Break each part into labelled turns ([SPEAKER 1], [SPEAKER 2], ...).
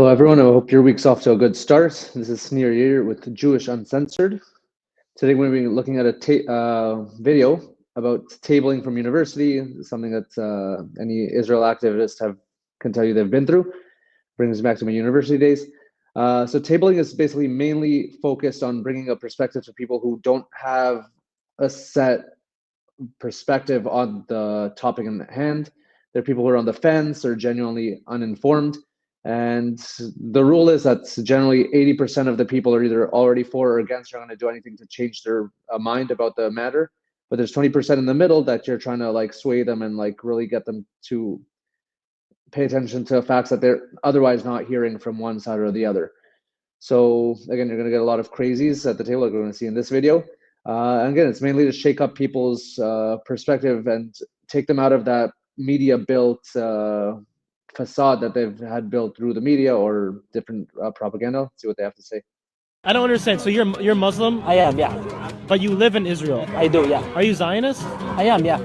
[SPEAKER 1] Hello, everyone. I hope your week's off to a good start. This is Sneer here with Jewish Uncensored. Today, we're going to be looking at a video about tabling from university, something that any Israel activist can tell you they've been through. Brings back to my university days. So tabling is basically mainly focused on bringing a perspective to people who don't have a set perspective on the topic in hand. There are people who are on the fence or genuinely uninformed. And the rule is that generally 80% of the people are either already for or against, or are going to do anything to change their mind about the matter. But there's 20% in the middle that you're trying to like sway them and like really get them to pay attention to facts that they're otherwise not hearing from one side or the other. So again, you're going to get a lot of crazies at the table like we're going to see in this video. And again, it's mainly to shake up people's perspective and take them out of that media-built facade that they've had built through the media or different propaganda. Let's see what they have to say.
[SPEAKER 2] I don't understand. So you're Muslim,
[SPEAKER 3] I am, yeah.
[SPEAKER 2] but you live in Israel.
[SPEAKER 3] I do, yeah.
[SPEAKER 2] Are you Zionist?
[SPEAKER 3] I am, yeah.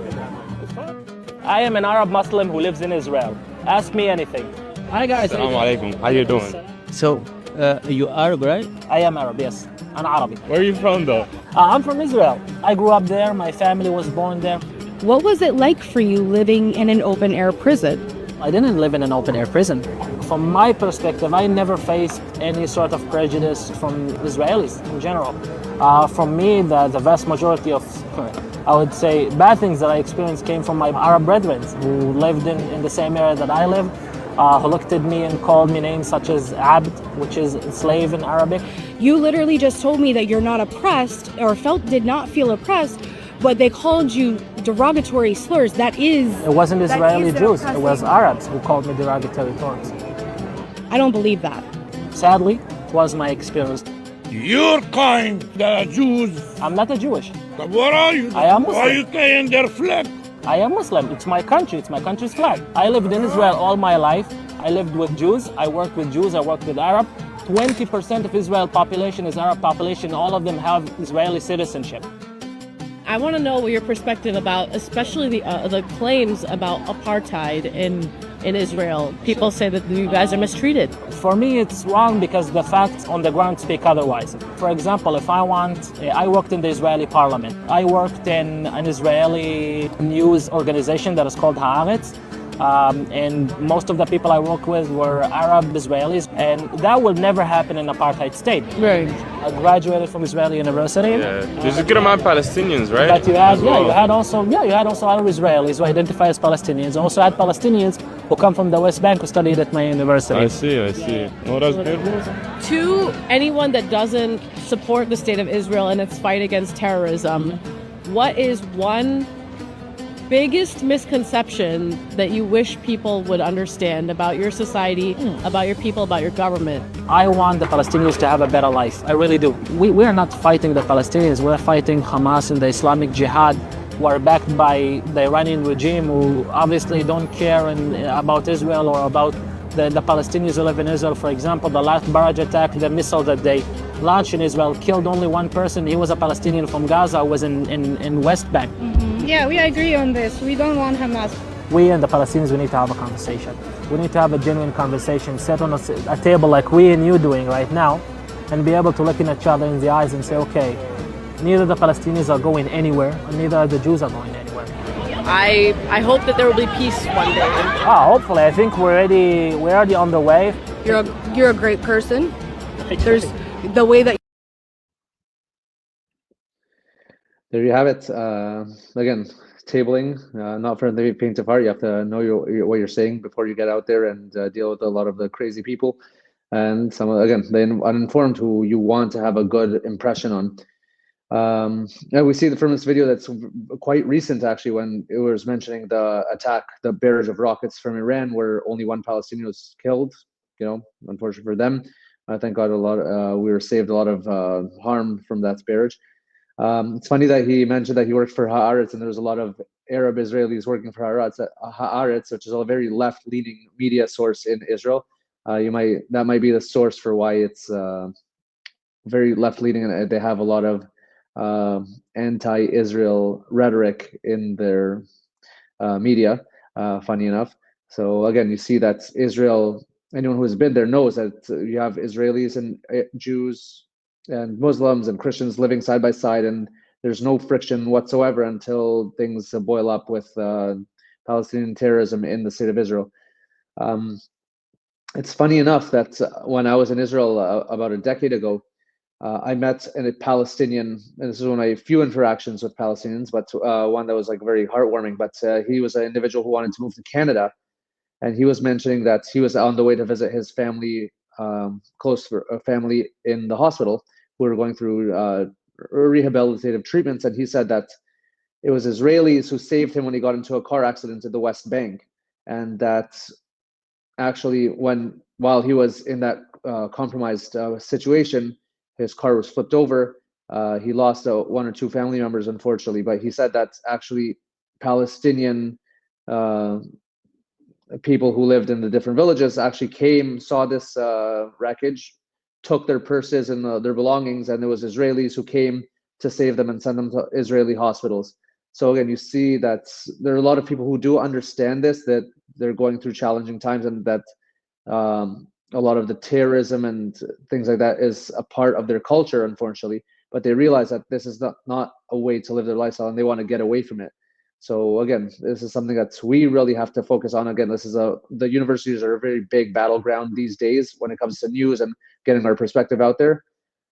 [SPEAKER 3] I am an Arab Muslim who lives in Israel. Ask me anything.
[SPEAKER 2] Hi guys.
[SPEAKER 4] Assalamu alaikum. How you doing?
[SPEAKER 5] So, you Arab, right?
[SPEAKER 3] I am Arab, yes. I'm Arabic.
[SPEAKER 4] Where are you from, though?
[SPEAKER 3] I'm from Israel. I grew up there. My family was born there.
[SPEAKER 6] What was it like for you living in an open-air prison?
[SPEAKER 3] I didn't live in an open-air prison. From my perspective, I never faced any sort of prejudice from Israelis in general. From me, the vast majority of, I would say, bad things that I experienced came from my Arab brethren who lived in the same area that I live, who looked at me and called me names such as Abd, which is slave in Arabic.
[SPEAKER 6] You literally just told me that you're not oppressed or did not feel oppressed, but they called you derogatory slurs. That is...
[SPEAKER 3] It wasn't Israeli Jews, it was Arabs who called me derogatory terms.
[SPEAKER 6] I don't believe that.
[SPEAKER 3] Sadly, it was my experience.
[SPEAKER 7] Your kind, the Jews.
[SPEAKER 3] I'm not a Jewish.
[SPEAKER 7] But what are you?
[SPEAKER 3] I am Muslim.
[SPEAKER 7] Why are you carrying their flag?
[SPEAKER 3] I am Muslim. It's my country. It's my country's flag. I lived in Israel all my life. I lived with Jews. I worked with Jews. I worked with Arab. 20% of Israel population is Arab population. All of them have Israeli citizenship.
[SPEAKER 8] I want to know what your perspective about, especially the claims about apartheid in Israel. People say that you guys are mistreated.
[SPEAKER 3] For me, it's wrong because the facts on the ground speak otherwise. For example, if I worked in the Israeli parliament. I worked in an Israeli news organization that is called Haaretz. And most of the people I work with were Arab Israelis, and that will never happen in an apartheid state.
[SPEAKER 8] Right.
[SPEAKER 3] I graduated from Israeli University.
[SPEAKER 4] Yeah, there's a good amount of Palestinians, right?
[SPEAKER 3] But you had also Arab Israelis who identify as Palestinians. Also had Palestinians who come from the West Bank who studied at my university.
[SPEAKER 4] I see. Oh, that's beautiful.
[SPEAKER 8] To anyone that doesn't support the state of Israel and its fight against terrorism, what is one biggest misconception that you wish people would understand about your society, about your people, about your government?
[SPEAKER 3] I want the Palestinians to have a better life. I really do. We are not fighting the Palestinians. We're fighting Hamas and the Islamic Jihad, who are backed by the Iranian regime, who obviously don't care about Israel or about the Palestinians who live in Israel. For example, the last barrage attack, the missile that they launched in Israel killed only one person. He was a Palestinian from Gaza, who was in West Bank.
[SPEAKER 9] Yeah, we agree on this. We don't want Hamas.
[SPEAKER 3] We and the Palestinians, we need to have a conversation. We need to have a genuine conversation, sit on a table like we and you doing right now, and be able to look in each other in the eyes and say, okay, neither the Palestinians are going anywhere, and neither the Jews are going anywhere.
[SPEAKER 8] I hope that there will be peace one day.
[SPEAKER 3] Hopefully. I think we're already on the way.
[SPEAKER 6] You're a great person. There's the way that...
[SPEAKER 1] There you have it. Again, tabling, not for the faint of heart. You have to know what you're saying before you get out there and deal with a lot of the crazy people and the uninformed who you want to have a good impression on. We see from this video that's quite recent, actually, when it was mentioning the attack, the barrage of rockets from Iran, where only one Palestinian was killed. Unfortunately for them. Thank God we were saved a lot of harm from that barrage. It's funny that he mentioned that he worked for Haaretz, and there was a lot of Arab Israelis working for Haaretz, which is a very left-leaning media source in Israel. That might be the source for why it's very left-leaning, and they have a lot of anti-Israel rhetoric in their media. Funny enough. So again, you see that Israel anyone who has been there knows that you have Israelis and Jews and Muslims and Christians living side by side, and there's no friction whatsoever until things boil up with Palestinian terrorism in the state of Israel. It's funny enough that when I was in Israel about a decade ago, I met a Palestinian, and this is one of my few interactions with Palestinians, but one that was like very heartwarming. But he was an individual who wanted to move to Canada, and he was mentioning that he was on the way to visit his family, close family in the hospital, who were going through rehabilitative treatments, and he said that it was Israelis who saved him when he got into a car accident in the West Bank, and that actually while he was in that compromised situation, his car was flipped over. He lost one or two family members, unfortunately, but he said that actually Palestinian people who lived in the different villages actually came, saw this wreckage, took their purses and their belongings, and there was Israelis who came to save them and send them to Israeli hospitals. So again, you see that there are a lot of people who do understand this, that they're going through challenging times, and that a lot of the terrorism and things like that is a part of their culture, unfortunately. But they realize that this is not a way to live their lifestyle, and they want to get away from it. So again, this is something that we really have to focus on. Again, the universities are a very big battleground these days when it comes to news and getting our perspective out there.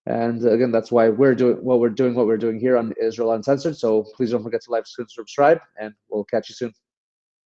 [SPEAKER 1] And again, that's why we're doing what we're doing here on Israel Uncensored. So please don't forget to like, subscribe, and we'll catch you soon.